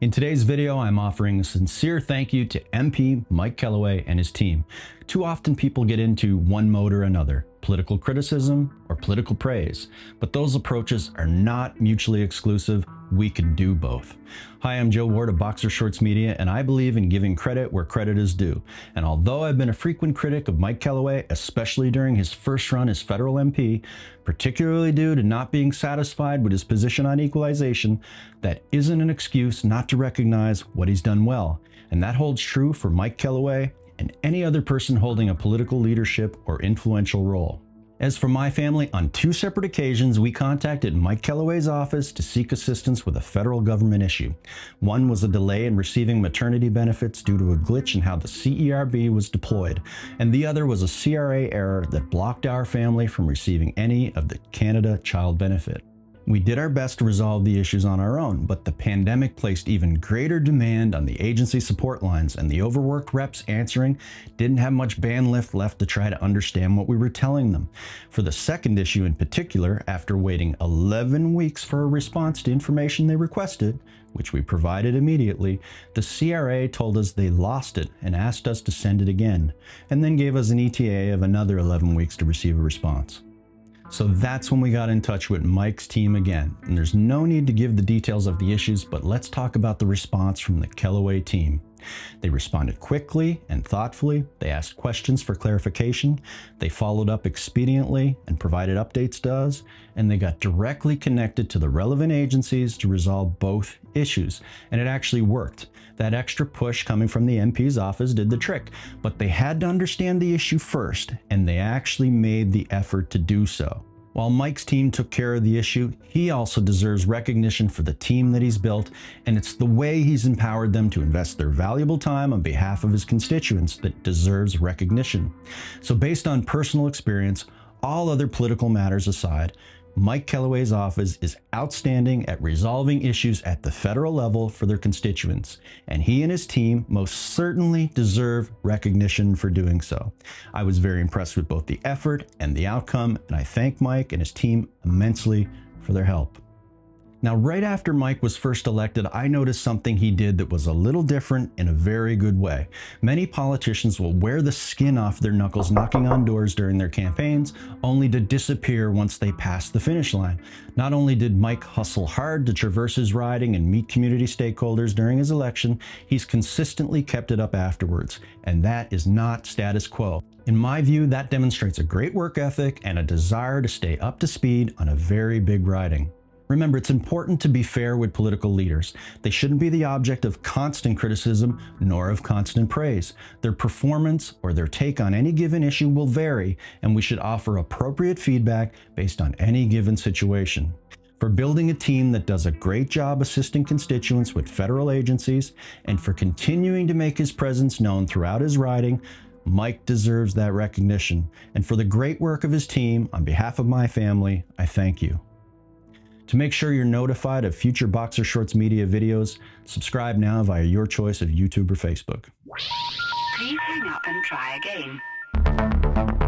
In today's video, I'm offering a sincere thank you to MP Mike Kelloway and his team. Too often people get into one mode or another, political criticism or political praise, but those approaches are not mutually exclusive. We can do both. Hi, I'm Joe Ward of Boxer Shorts Media, and I believe in giving credit where credit is due. And although I've been a frequent critic of Mike Kelloway, especially during his first run as federal MP, particularly due to not being satisfied with his position on equalization, that isn't an excuse not to recognize what he's done well. And that holds true for Mike Kelloway and any other person holding a political leadership or influential role. As for my family, on two separate occasions, we contacted Mike Kelloway's office to seek assistance with a federal government issue. One was a delay in receiving maternity benefits due to a glitch in how the CERB was deployed, and the other was a CRA error that blocked our family from receiving any of the Canada Child Benefit. We did our best to resolve the issues on our own, but the pandemic placed even greater demand on the agency support lines, and the overworked reps answering didn't have much bandwidth left to try to understand what we were telling them. For the second issue in particular, after waiting 11 weeks for a response to information they requested, which we provided immediately, the CRA told us they lost it and asked us to send it again, and then gave us an ETA of another 11 weeks to receive a response. So that's when we got in touch with Mike's team again, and there's no need to give the details of the issues, but let's talk about the response from the Kelloway team. They responded quickly and thoughtfully, they asked questions for clarification, they followed up expediently and provided updates to us, and they got directly connected to the relevant agencies to resolve both issues, and it actually worked. That extra push coming from the MP's office did the trick, but they had to understand the issue first, and they actually made the effort to do so. While Mike's team took care of the issue, he also deserves recognition for the team that he's built, and it's the way he's empowered them to invest their valuable time on behalf of his constituents that deserves recognition. So based on personal experience, all other political matters aside, Mike Kelloway's office is outstanding at resolving issues at the federal level for their constituents, and he and his team most certainly deserve recognition for doing so. I was very impressed with both the effort and the outcome, and I thank Mike and his team immensely for their help. Now, right after Mike was first elected, I noticed something he did that was a little different in a very good way. Many politicians will wear the skin off their knuckles knocking on doors during their campaigns, only to disappear once they pass the finish line. Not only did Mike hustle hard to traverse his riding and meet community stakeholders during his election, he's consistently kept it up afterwards, and that is not status quo. In my view, that demonstrates a great work ethic and a desire to stay up to speed on a very big riding. Remember, it's important to be fair with political leaders. They shouldn't be the object of constant criticism nor of constant praise. Their performance or their take on any given issue will vary, and we should offer appropriate feedback based on any given situation. For building a team that does a great job assisting constituents with federal agencies, and for continuing to make his presence known throughout his riding, Mike deserves that recognition. And for the great work of his team, on behalf of my family, I thank you. To make sure you're notified of future Boxer Shorts Media videos, subscribe now via your choice of YouTube or Facebook. Please hang up and try again.